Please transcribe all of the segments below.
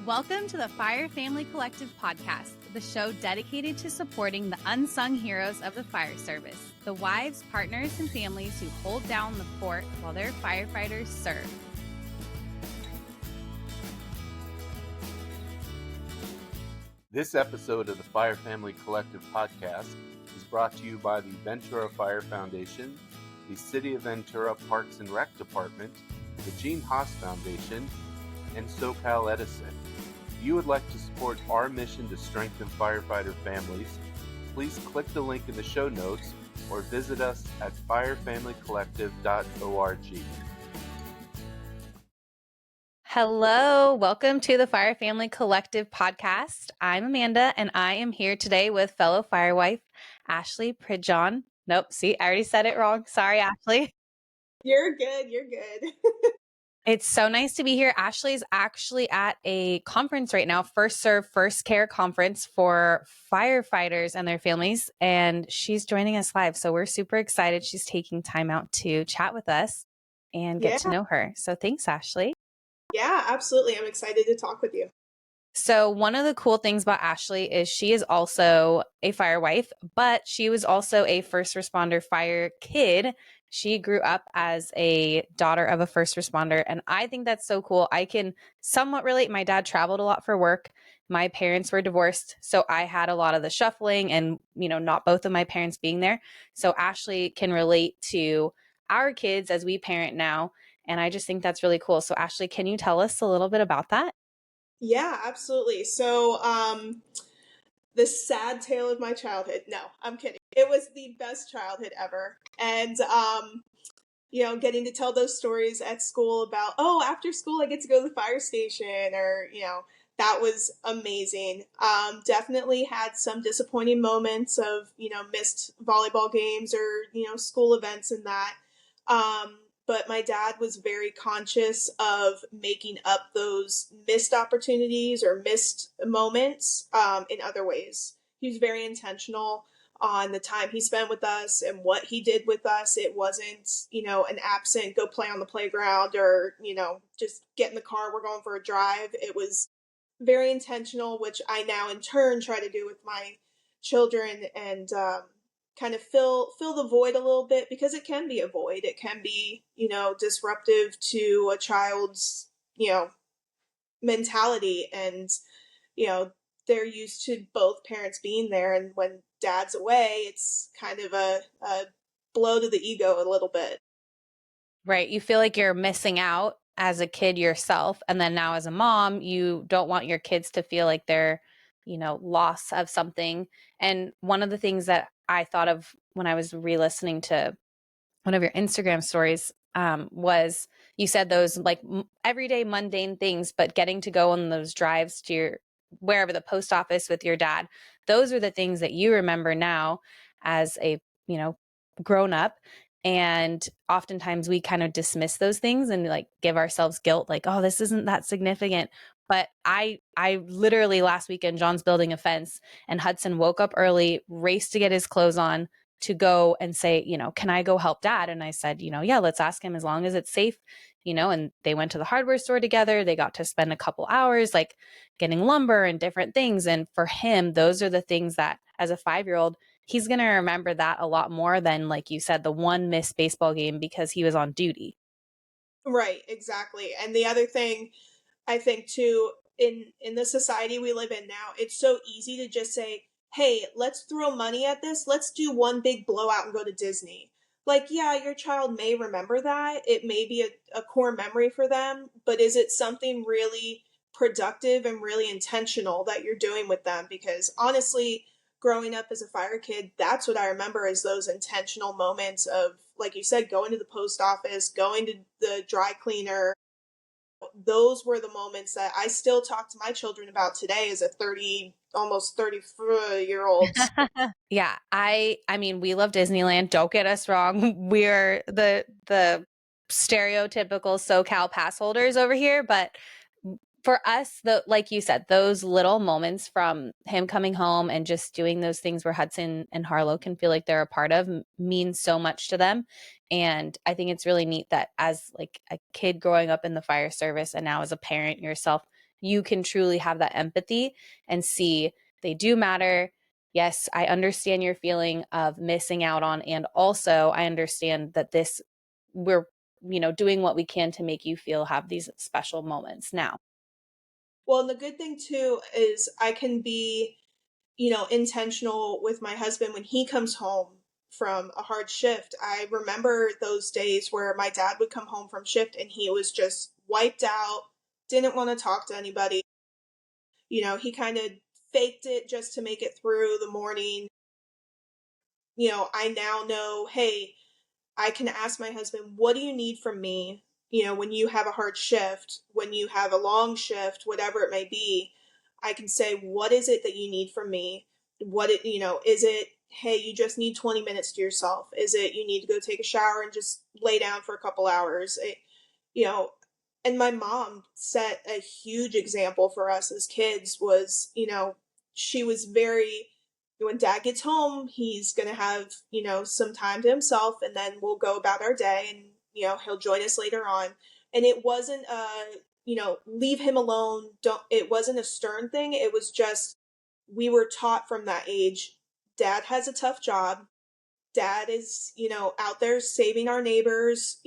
Welcome to the Fire Family Collective podcast, the show dedicated to supporting the unsung heroes of the fire service, the wives, partners, and families who hold down the fort while their firefighters serve. This episode of the Fire Family Collective podcast is brought to you by the Ventura Fire Foundation, the City of Ventura Parks and Rec Department, the Gene Haas Foundation, and SoCal Edison. If you would like to support our mission to strengthen firefighter families, please click the link in the show notes or visit us at firefamilycollective.org. Hello, welcome to the Fire Family Collective podcast. I'm Amanda, and I am here today with fellow firewife, Ashley Pridgeon. Nope, see, I already said it wrong. Sorry, Ashley. You're good. You're good. It's so nice to be here. Ashley's actually at a conference right now, First Serve, First Care conference for firefighters and their families, and she's joining us live. So we're super excited. She's taking time out to chat with us and get to know her. So thanks, Ashley. Yeah, absolutely. I'm excited to talk with you. So one of the cool things about Ashley is she is also a firewife, but she was also a first responder fire kid. She grew up as a daughter of a first responder, and I think that's so cool. I can somewhat relate. My dad traveled a lot for work. My parents were divorced, so I had a lot of the shuffling and, not both of my parents being there. So Ashley can relate to our kids as we parent now, and I just think that's really cool. So Ashley, can you tell us a little bit about that? Yeah, absolutely. So, the sad tale of my childhood. No, I'm kidding. It was the best childhood ever. And, getting to tell those stories at school about, after school I get to go to the fire station or, that was amazing. Definitely had some disappointing moments of, missed volleyball games or, school events and that. But my dad was very conscious of making up those missed opportunities or missed moments in other ways. He was very intentional on the time he spent with us and what he did with us. It wasn't, an absent, go play on the playground or, just get in the car, we're going for a drive. It was very intentional, which I now in turn try to do with my children and kind of fill the void a little bit, because it can be a void. It can be, disruptive to a child's, mentality. And, they're used to both parents being there. And when dad's away, it's kind of a blow to the ego a little bit. Right. You feel like you're missing out as a kid yourself. And then now as a mom, you don't want your kids to feel like they're, loss of something. And one of the things that I thought of when I was re-listening to one of your Instagram stories was you said those like everyday mundane things, but getting to go on those drives to your wherever, the post office with your dad. Those are the things that you remember now as a, grown up. And oftentimes we kind of dismiss those things and like give ourselves guilt, like, oh, this isn't that significant. But I literally last weekend, John's building a fence and Hudson woke up early, raced to get his clothes on to go and say, can I go help dad? And I said, yeah, let's ask him as long as it's safe, and they went to the hardware store together. They got to spend a couple hours like getting lumber and different things. And for him, those are the things that as a 5-year-old, he's going to remember that a lot more than, like you said, the one missed baseball game because he was on duty. Right, exactly. And the other thing I think too, in the society we live in now, it's so easy to just say, hey, let's throw money at this. Let's do one big blowout and go to Disney. Like, yeah, your child may remember that. It may be a core memory for them, but is it something really productive and really intentional that you're doing with them? Because honestly, growing up as a fire kid, that's what I remember is those intentional moments of, like you said, going to the post office, going to the dry cleaner. Those were the moments that I still talk to my children about today as a almost 30-year-old. Yeah, I mean, we love Disneyland. Don't get us wrong. We're the stereotypical SoCal pass holders over here, but for us, like you said, those little moments from him coming home and just doing those things where Hudson and Harlow can feel like they're a part of means so much to them. And I think it's really neat that as like a kid growing up in the fire service and now as a parent yourself, you can truly have that empathy and see they do matter. Yes, I understand your feeling of missing out on, and also I understand that we're, doing what we can to make you have these special moments now. Well, and the good thing too is I can be, intentional with my husband when he comes home from a hard shift. I remember those days where my dad would come home from shift and he was just wiped out, didn't want to talk to anybody. He kind of faked it just to make it through the morning. I now know, hey, I can ask my husband, what do you need from me? When you have a hard shift, when you have a long shift, whatever it may be, I can say, what is it that you need from me? Is it, hey, you just need 20 minutes to yourself? Is it, you need to go take a shower and just lay down for a couple hours? You know, and my mom set a huge example for us as kids was, she was very, when dad gets home, he's going to have, some time to himself and then we'll go about our day and, he'll join us later on. And it wasn't leave him alone. It wasn't a stern thing. It was just, we were taught from that age, dad has a tough job. Dad is, out there saving our neighbors,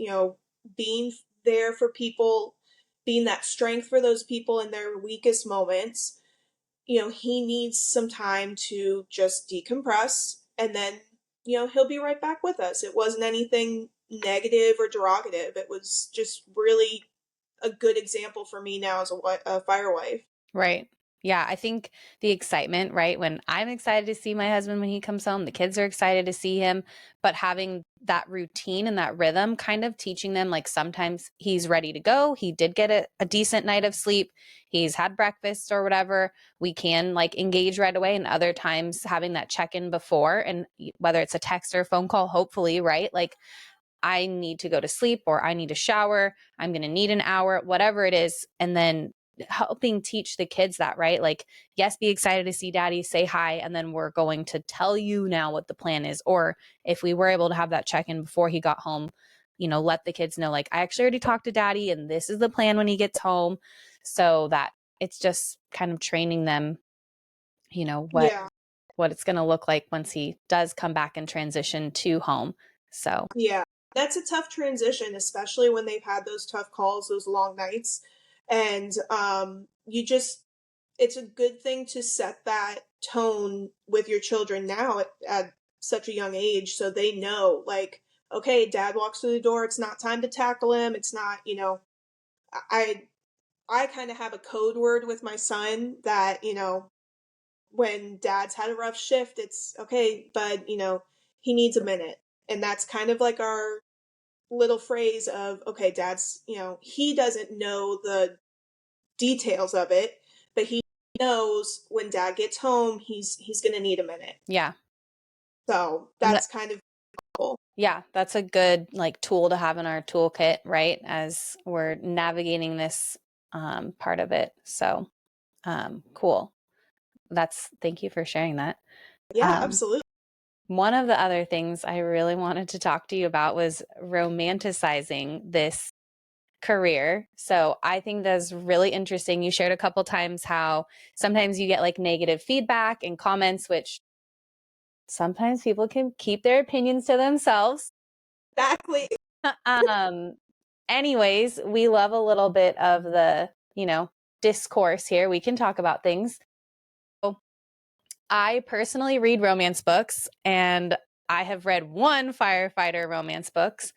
being there for people, being that strength for those people in their weakest moments. He needs some time to just decompress and then, he'll be right back with us. It wasn't anything negative or derogative. It was just really a good example for me now as a fire wife. Right. Yeah, I think the excitement, right? When I'm excited to see my husband when he comes home, the kids are excited to see him, but having that routine and that rhythm, kind of teaching them like sometimes he's ready to go. He did get a decent night of sleep. He's had breakfast or whatever. We can like engage right away. And other times having that check-in before, and whether it's a text or a phone call, hopefully, right? Like I need to go to sleep or I need a shower. I'm going to need an hour, whatever it is. And then helping teach the kids that, right? Like, yes, be excited to see daddy, say hi, and then we're going to tell you now what the plan is. Or if we were able to have that check-in before he got home, let the kids know, like, I actually already talked to daddy and this is the plan when he gets home. So that it's just kind of training them, Yeah. what it's going to look like once he does come back and transition to home. So, Yeah. That's a tough transition, especially when they've had those tough calls, those long nights. And it's a good thing to set that tone with your children now at such a young age so they know, like, okay, dad walks through the door, it's not time to tackle him. It's not, I I kind of have a code word with my son that, when dad's had a rough shift, it's okay, but, he needs a minute. And that's kind of like our little phrase of, okay, dad's, he doesn't know the details of it, but he knows when dad gets home, he's going to need a minute. yeah. So that's kind of cool. Yeah, that's a good like tool to have in our toolkit, right? As we're navigating this part of it. So cool. Thank you for sharing that. Yeah, absolutely. One of the other things I really wanted to talk to you about was romanticizing this career. So I think that's really interesting. You shared a couple times how sometimes you get like negative feedback and comments, which sometimes people can keep their opinions to themselves. Exactly. Anyways, we love a little bit of the, discourse here. We can talk about things. So I personally read romance books, and I have read one firefighter romance books.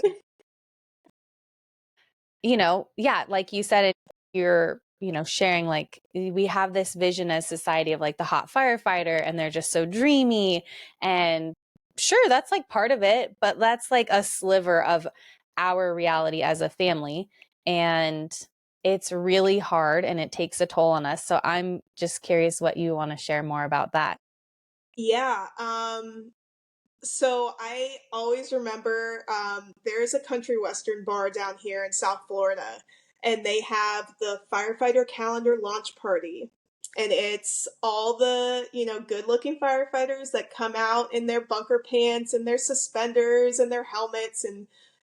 Yeah, like you said, you're, sharing like we have this vision as society of like the hot firefighter and they're just so dreamy. And sure, that's like part of it, but that's like a sliver of our reality as a family. And it's really hard and it takes a toll on us. So I'm just curious what you want to share more about that. Yeah. So I always remember there's a country western bar down here in South Florida, and they have the firefighter calendar launch party. And it's all the, good looking firefighters that come out in their bunker pants and their suspenders and their helmets, and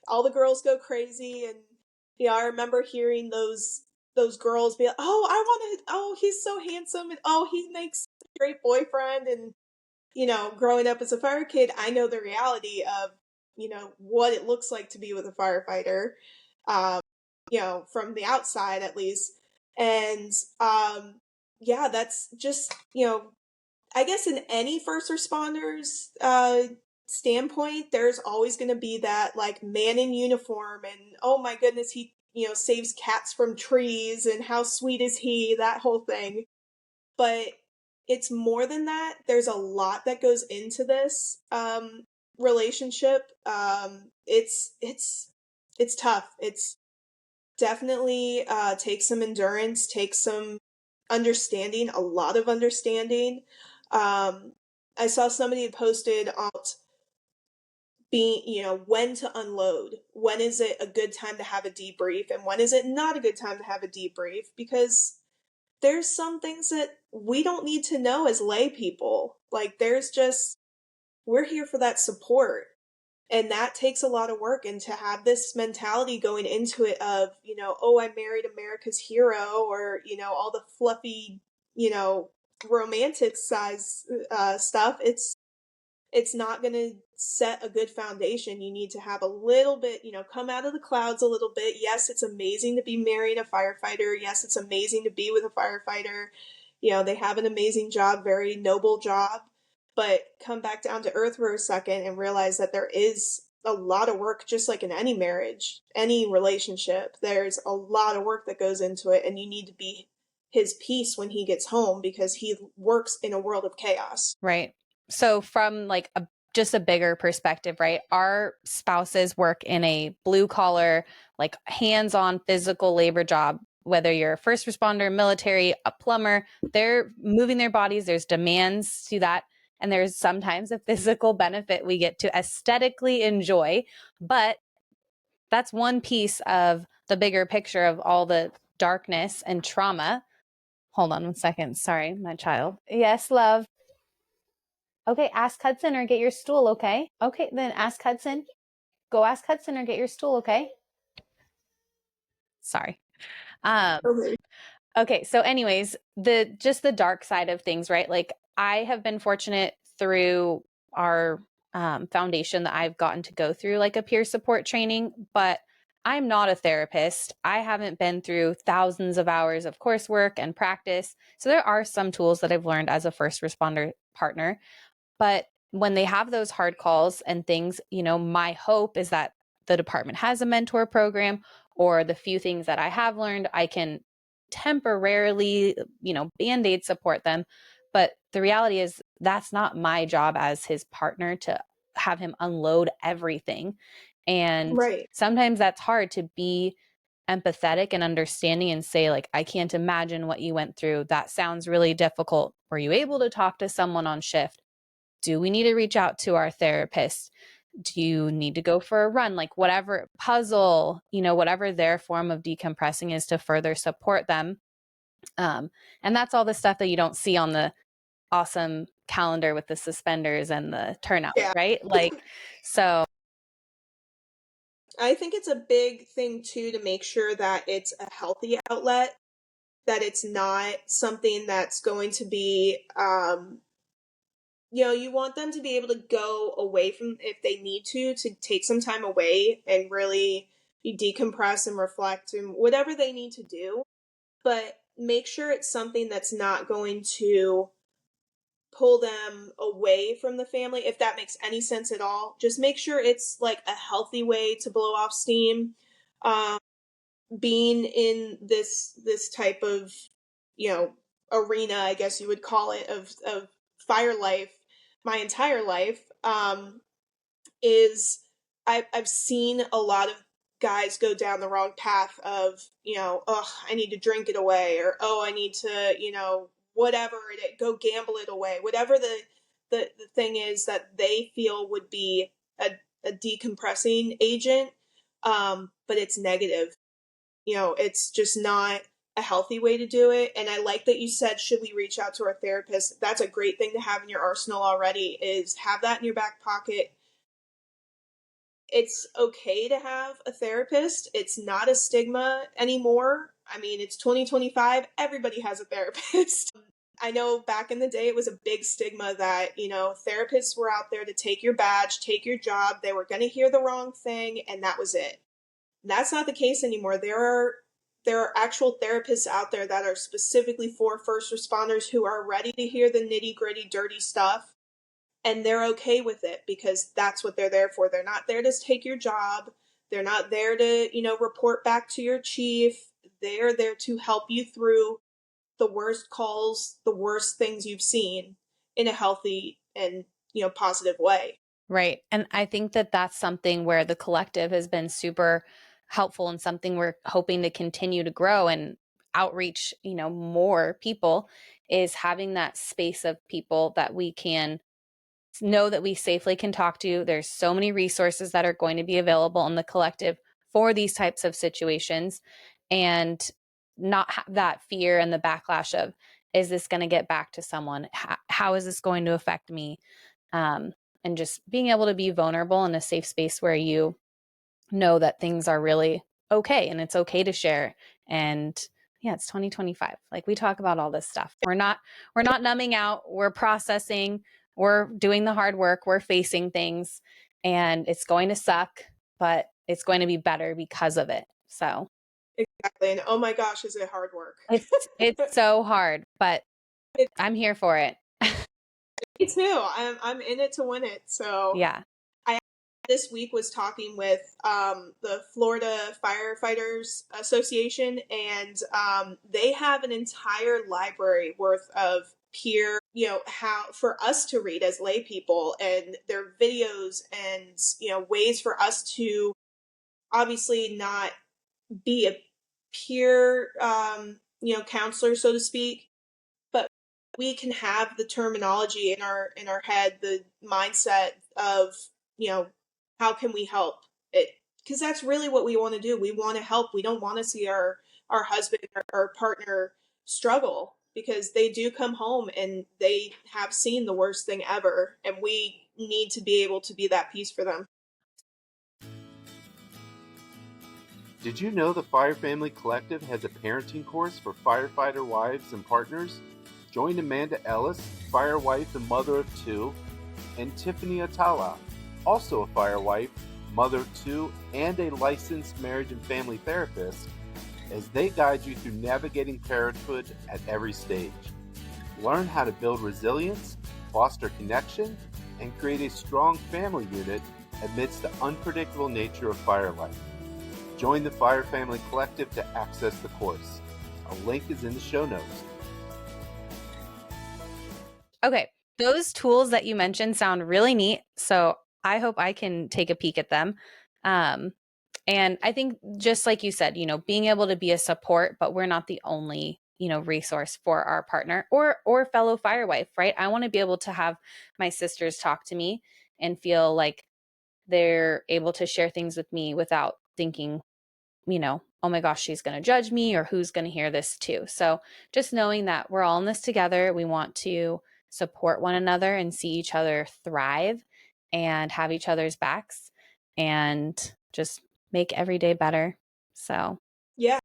all the girls go crazy. And, I remember hearing those those girls be like, oh, I want to, oh, he's so handsome, and oh, he makes a great boyfriend. And, you know, growing up as a fire kid, I know the reality of, you know, what it looks like to be with a firefighter, you know, from the outside at least. And yeah, that's just, you know, I guess in any first responders standpoint, there's always going to be that like man in uniform and oh my goodness, he, you know, saves cats from trees and how sweet is he, that whole thing. But it's more than that. There's a lot that goes into this relationship. It's tough. It's definitely takes some endurance, takes some understanding, a lot of understanding. I saw somebody had posted on being, you know, when to unload. When is it a good time to have a debrief, and when is it not a good time to have a debrief? Because there's some things that we don't need to know as lay people. Like there's just, we're here for that support. And that takes a lot of work. And to have this mentality going into it of, you know, oh, I married America's hero, or, you know, all the fluffy, you know, romanticized stuff, it's not going to set a good foundation. You need to have a little bit, you know, come out of the clouds a little bit. Yes, it's amazing to be marrying a firefighter. Yes, it's amazing to be with a firefighter. You know, they have an amazing job, very noble job. But come back down to earth for a second and realize that there is a lot of work, just like in any marriage, any relationship. There's a lot of work that goes into it, and you need to be his peace when he gets home because he works in a world of chaos. Right. So from like just a bigger perspective, right? Our spouses work in a blue collar, like hands-on physical labor job, whether you're a first responder, military, a plumber, they're moving their bodies. There's demands to that. And there's sometimes a physical benefit we get to aesthetically enjoy. But that's one piece of the bigger picture of all the darkness and trauma. Hold on 1 second. Sorry, my child. Yes, love. Okay, ask Hudson or get your stool, okay? Okay, then ask Hudson. Go ask Hudson or get your stool, okay? Sorry. Okay. Okay, so anyways, just the dark side of things, right? Like I have been fortunate through our foundation that I've gotten to go through like a peer support training, but I'm not a therapist. I haven't been through thousands of hours of coursework and practice. So there are some tools that I've learned as a first responder partner. But when they have those hard calls and things, you know, my hope is that the department has a mentor program, or the few things that I have learned, I can temporarily, you know, band-aid support them. But the reality is that's not my job as his partner to have him unload everything. And Right. sometimes that's hard to be empathetic and understanding and say, like, I can't imagine what you went through. That sounds really difficult. Were you able to talk to someone on shift? Do we need to reach out to our therapist? Do you need to go for a run? Like whatever puzzle, you know, whatever their form of decompressing is to further support them. And that's all the stuff that you don't see on the awesome calendar with the suspenders and the turnout, Yeah. right? Like, so. I think it's a big thing too to make sure that it's a healthy outlet, that it's not something that's going to be you know, you want them to be able to go away from, if they need to take some time away and really decompress and reflect and whatever they need to do. But make sure it's something that's not going to pull them away from the family, if that makes any sense at all. Just make sure it's like a healthy way to blow off steam. Um, being in this type of, you know, arena, I guess you would call it, of fire life my entire life, is I've seen a lot of guys go down the wrong path of, you know, oh, I need to drink it away, or oh, I need to, you know, whatever it, go gamble it away, whatever the thing is that they feel would be a decompressing agent, but it's negative. You know, it's just not a healthy way to do it. And I like that you said, should we reach out to our therapist? That's a great thing to have in your arsenal already, is have that in your back pocket. It's okay to have a therapist. It's not a stigma anymore. I mean, it's 2025. Everybody has a therapist. I know back in the day, it was a big stigma that, therapists were out there to take your badge, take your job. They were going to hear the wrong thing, and that was it. That's not the case anymore. There are actual therapists out there that are specifically for first responders who are ready to hear the nitty gritty, dirty stuff. And they're okay with it because that's what they're there for. They're not there to take your job. They're not there to, report back to your chief. They're there to help you through the worst calls, the worst things you've seen in a healthy and, positive way. Right. And I think that that's something where the collective has been super helpful and something we're hoping to continue to grow and outreach, more people, is having that space of people that we can know that we safely can talk to. There's so many resources that are going to be available in the collective for these types of situations, and not have that fear and the backlash of, is this going to get back to someone? How is this going to affect me? And just being able to be vulnerable in a safe space where you know that things are really okay and it's okay to share. And yeah, it's 2025. Like, we talk about all this stuff. We're not numbing out, we're processing, we're doing the hard work, we're facing things, and it's going to suck, but it's going to be better because of it. So exactly. And oh my gosh, is it hard work? it's so hard, but I'm here for it. Me too. I'm in it to win it. So Yeah. I this week was talking with the Florida Firefighters Association, and they have an entire library worth of peer, how for us to read as lay people, and their videos and ways for us to obviously not be a peer counselor, so to speak, but we can have the terminology in our head, the mindset of, how can we help it, because that's really what we want to do. We want to help. We don't want to see our husband or our partner struggle, because they do come home and they have seen the worst thing ever, and we need to be able to be that piece for them. Did you know the Fire Family Collective has a parenting course for firefighter wives and partners? Join Amanda Ellis, fire wife and mother of two, and Tiffany Atala, also a fire wife, mother of two, and a licensed marriage and family therapist, as they guide you through navigating parenthood at every stage. Learn how to build resilience, foster connection, and create a strong family unit amidst the unpredictable nature of fire life. Join the Fire Family Collective to access the course. A link is in the show notes. Okay, those tools that you mentioned sound really neat, so I hope I can take a peek at them. And I think, just like you said, being able to be a support, but we're not the only, resource for our partner or fellow firewife, right? I want to be able to have my sisters talk to me and feel like they're able to share things with me without thinking, oh my gosh, she's going to judge me, or who's going to hear this too. So just knowing that we're all in this together, we want to support one another and see each other thrive and have each other's backs and just make every day better. So Yeah,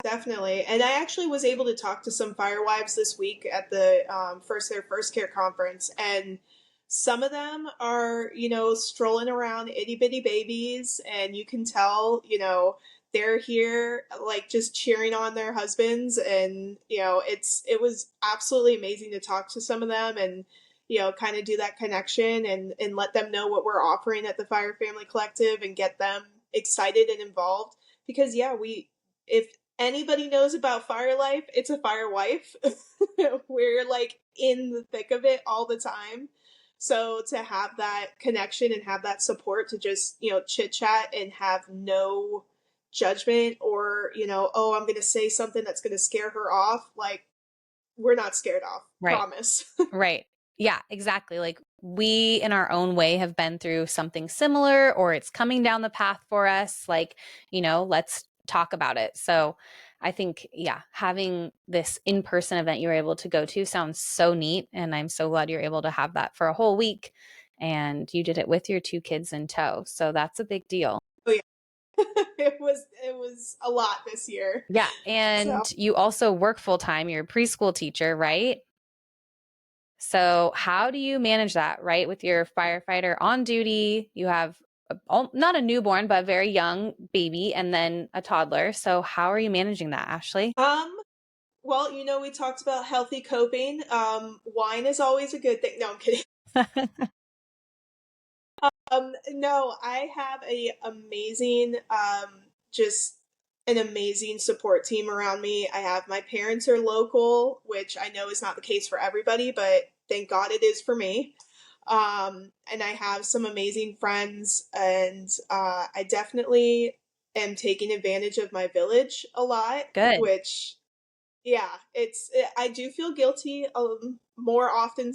definitely. And I actually was able to talk to some firewives this week at the First Care conference, and some of them are, strolling around itty bitty babies, and you can tell, they're here like just cheering on their husbands, and it was absolutely amazing to talk to some of them and kind of do that connection and let them know what we're offering at the Fire Family Collective and get them excited and involved, because if anybody knows about fire life, it's a fire wife. We're like in the thick of it all the time. So to have that connection and have that support to just, chit chat and have no judgment or, oh, I'm going to say something that's going to scare her off. Like, we're not scared off. right. Promise. Right. Yeah, exactly. Like, we in our own way have been through something similar, or it's coming down the path for us. Like, let's talk about it. So I think, yeah, having this in-person event you're able to go to sounds so neat. And I'm so glad you're able to have that for a whole week. And you did it with your two kids in tow. So that's a big deal. Oh, yeah. it was a lot this year. Yeah. So, And you also work full time. You're a preschool teacher, right? So, how do you manage that, right? With your firefighter on duty, you have not a newborn, but a very young baby and then a toddler. So, how are you managing that, Ashley? well, we talked about healthy coping. Wine is always a good thing. No, I'm kidding. No, I have a amazing, just an amazing support team around me. I have my parents are local, which I know is not the case for everybody, but thank God it is for me. And I have some amazing friends, and I definitely am taking advantage of my village a lot, Good. which yeah, I do feel guilty more often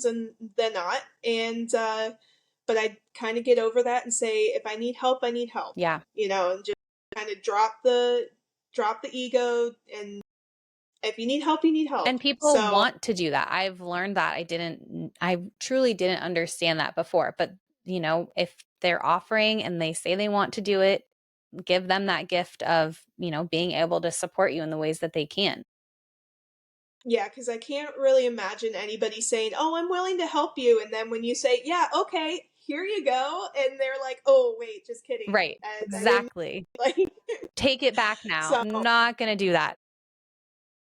than not, and but I kind of get over that and say if I need help, I need help, Yeah. and just kind of drop the ego, and if you need help, you need help. And people So want to do that. I've learned that. I truly didn't understand that before. But, if they're offering and they say they want to do it, give them that gift of, being able to support you in the ways that they can. yeah, because I can't really imagine anybody saying, "Oh, I'm willing to help you," and then when you say, "Yeah, okay, here you go," and they're like, "Oh, wait, just kidding," Right. and I didn't Exactly. like. Take it back now. So Not going to do that.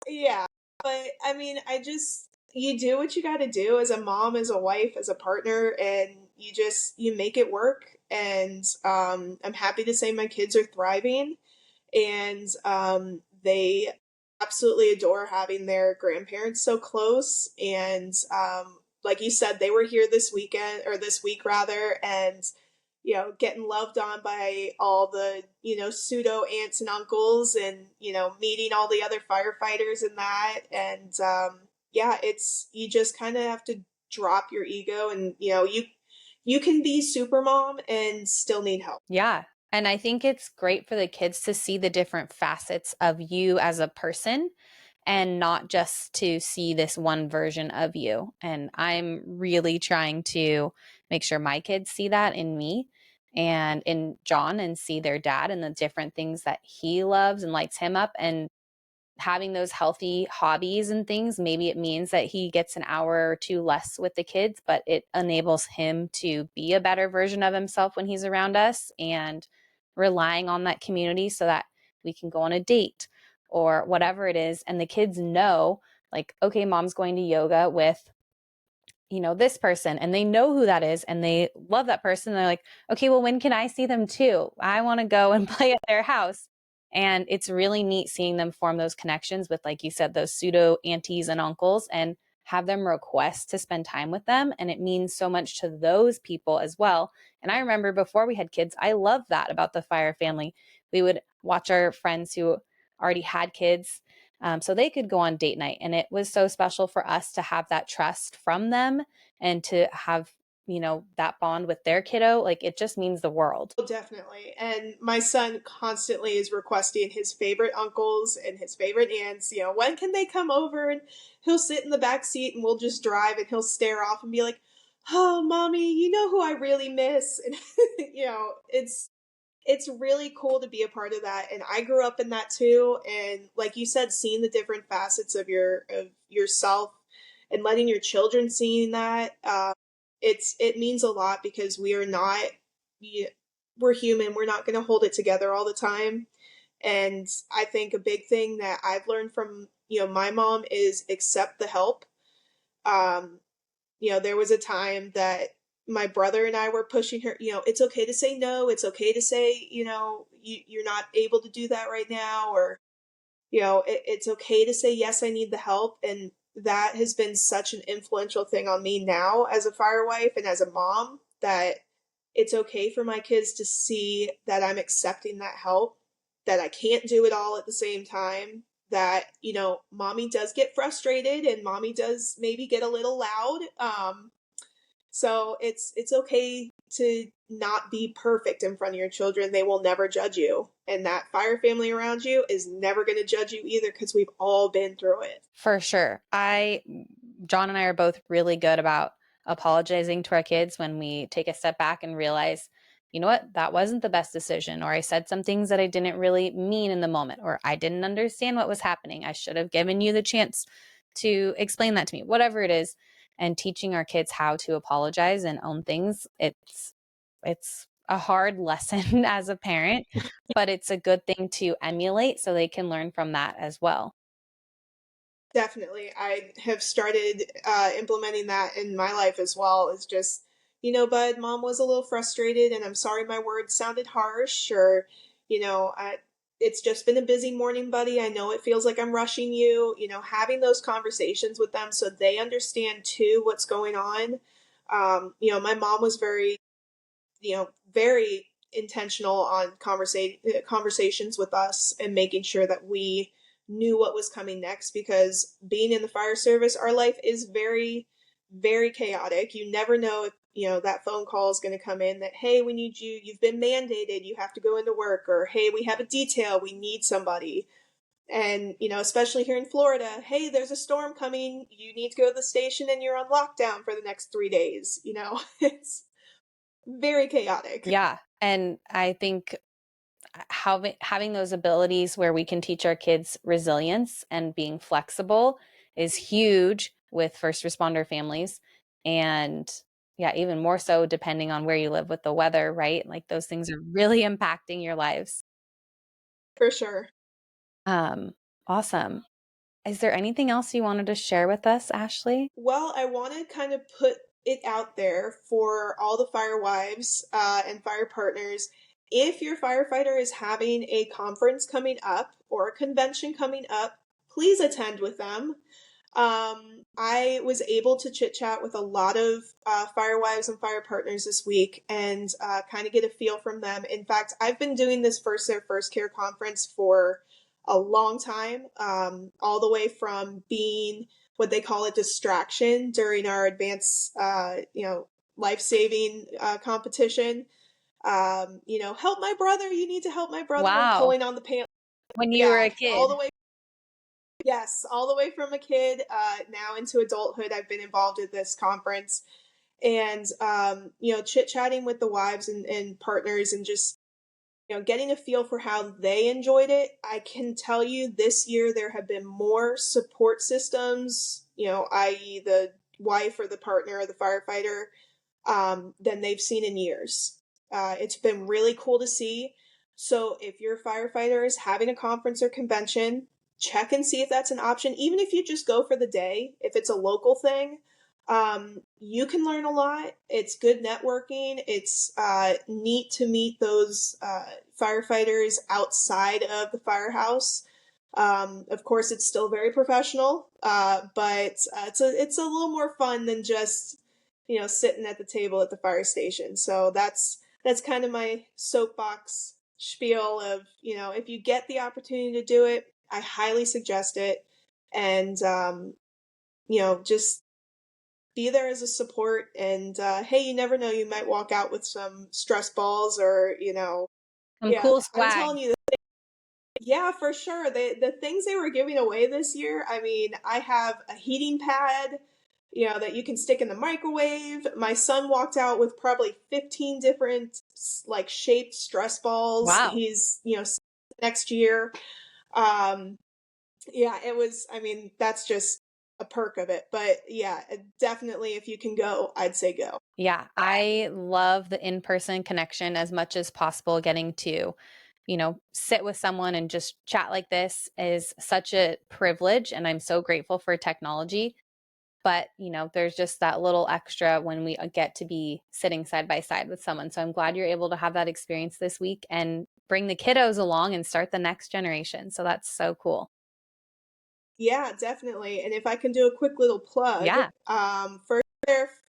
yeah, but I mean, you do what you got to do as a mom, as a wife, as a partner, and you make it work. And I'm happy to say my kids are thriving, and they absolutely adore having their grandparents so close. And like you said, they were here this weekend or this week rather, and getting loved on by all the pseudo aunts and uncles, and meeting all the other firefighters and that. And yeah, it's you just kind of have to drop your ego, and you can be super mom and still need help. Yeah. And I think it's great for the kids to see the different facets of you as a person and not just to see this one version of you. And I'm really trying to make sure my kids see that in me and in John and see their dad and the different things that he loves and lights him up. And having those healthy hobbies and things, maybe it means that he gets an hour or two less with the kids, but it enables him to be a better version of himself when he's around us, and relying on that community so that we can go on a date or whatever it is. And the kids know, like, okay, mom's going to yoga with this person, and they know who that is and they love that person. They're like, okay, well, when can I see them too? I want to go and play at their house. And it's really neat seeing them form those connections with, like you said, those pseudo aunties and uncles, and have them request to spend time with them. And it means so much to those people as well. And I remember before we had kids, I loved that about the Fire family. We would watch our friends who already had kids, so they could go on date night. And it was so special for us to have that trust from them and to have, that bond with their kiddo. Like, it just means the world. Oh, definitely. And my son constantly is requesting his favorite uncles and his favorite aunts. When can they come over? And he'll sit in the back seat and we'll just drive, and he'll stare off and be like, "Oh, mommy, you know who I really miss?" And it's really cool to be a part of that. And I grew up in that too. And like you said, seeing the different facets of yourself and letting your children seeing that, it means a lot, because we are not we're human. We're not going to hold it together all the time. And I think a big thing that I've learned from my mom is accept the help. um there was a time that my brother and I were pushing her, it's okay to say no. It's okay to say, you're not able to do that right now. Or, it's okay to say, yes, I need the help. And that has been such an influential thing on me now as a fire wife and as a mom, that it's okay for my kids to see that I'm accepting that help, that I can't do it all at the same time, that, mommy does get frustrated and mommy does maybe get a little loud. So it's okay to not be perfect in front of your children. They will never judge you. And that fire family around you is never going to judge you either, because we've all been through it. For sure. John and I are both really good about apologizing to our kids when we take a step back and realize you know what, that wasn't the best decision, or I said some things that I didn't really mean in the moment, or I didn't understand what was happening. I should have given you the chance to explain that to me, whatever it is. And teaching our kids how to apologize and own things, it's a hard lesson as a parent, but it's a good thing to emulate so they can learn from that as well. Definitely. I have started implementing that in my life as well. Is just, bud, mom was a little frustrated and I'm sorry my words sounded harsh, or, it's just been a busy morning, buddy. I know it feels like I'm rushing you, having those conversations with them so they understand too what's going on. My mom was very intentional on conversations with us and making sure that we knew what was coming next, because being in the fire service, our life is very, very chaotic. You never know if, that phone call is going to come in that, hey, we need you. You've been mandated. You have to go into work, or, hey, we have a detail. We need somebody. And, especially here in Florida, hey, there's a storm coming. You need to go to the station and you're on lockdown for the next 3 days. It's very chaotic. Yeah. And I think having those abilities where we can teach our kids resilience and being flexible is huge with first responder families. And yeah, even more so depending on where you live with the weather, right? Like those things are really impacting your lives. For sure. Awesome. Is there anything else you wanted to share with us, Ashley? Well, I want to kind of put it out there for all the fire wives and fire partners. If your firefighter is having a conference coming up or a convention coming up, please attend with them. I was able to chit chat with a lot of fire wives and fire partners this week and kind of get a feel from them. In fact, I've been doing this First Serve First Care conference for a long time, all the way from being what they call a distraction during our advanced, life-saving competition. Help my brother. You need to help my brother. And Wow. pulling on the pants. When you were Yeah, a kid. all the way. Yes, all the way from a kid now into adulthood. I've been involved at this conference, and chit chatting with the wives and partners, and just getting a feel for how they enjoyed it. I can tell you this year there have been more support systems, i.e. the wife or the partner or the firefighter, than they've seen in years. It's been really cool to see. So if your firefighter is having a conference or convention, check and see if that's an option. Even if you just go for the day, if it's a local thing, you can learn a lot. It's good networking. It's neat to meet those firefighters outside of the firehouse. Of course, it's still very professional, but it's a little more fun than just sitting at the table at the fire station. So that's kind of my soapbox spiel of if you get the opportunity to do it, I highly suggest it, and just be there as a support. And hey, you never know, you might walk out with some stress balls, or Some yeah, cool I'm swag. telling you. Yeah, for sure. The things they were giving away this year, I mean, I have a heating pad, that you can stick in the microwave. My son walked out with probably 15 different like shaped stress balls. Wow. He's, next year. Um, yeah, it was, I mean, that's just a perk of it. But yeah, definitely if you can go, I'd say go. Yeah, I love the in-person connection as much as possible. Getting to, sit with someone and just chat like this is such a privilege. And I'm so grateful for technology. But, there's just that little extra when we get to be sitting side by side with someone. So I'm glad you're able to have that experience this week and bring the kiddos along and start the next generation. So that's so cool. Yeah, definitely. And if I can do a quick little plug, Yeah.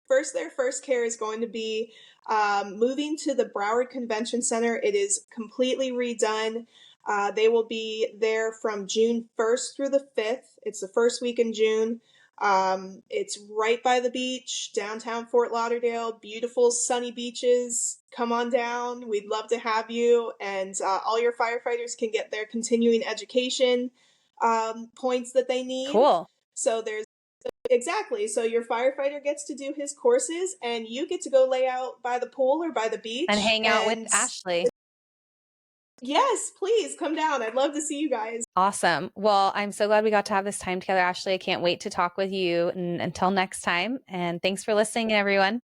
First Care is going to be moving to the Broward Convention Center. It is completely redone. They will be there from June 1st through the 5th. It's the first week in June. It's right by the beach, downtown Fort Lauderdale. Beautiful sunny beaches. Come on down. We'd love to have you. And all your firefighters can get their continuing education points that they need. Cool. So there's Exactly. So your firefighter gets to do his courses and you get to go lay out by the pool or by the beach. And hang out with Ashley. Yes, please come down. I'd love to see you guys. Awesome. Well, I'm so glad we got to have this time together, Ashley. I can't wait to talk with you. And until next time. And thanks for listening, everyone.